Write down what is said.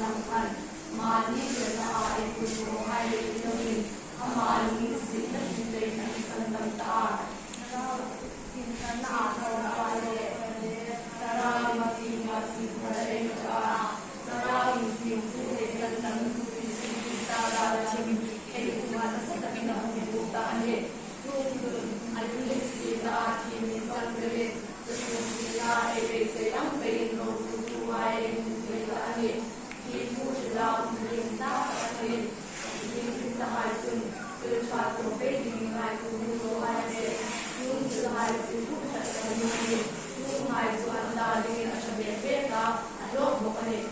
lampan mani na ay kusuhay itoin amani sila sila na isang lantar na ako na pale taramati masi pare ka taram pintude kanang kupita chimi ay kumata sa takinang buta ane tungkol ay sila kimi sangre sila ay sayang peno tuway ane ibu dalam perintah ini perintah itu tercatat dengan kumpulan kumpulan itu terjadi kumpulan itu anda dengan sebagai mereka ada bukan ini.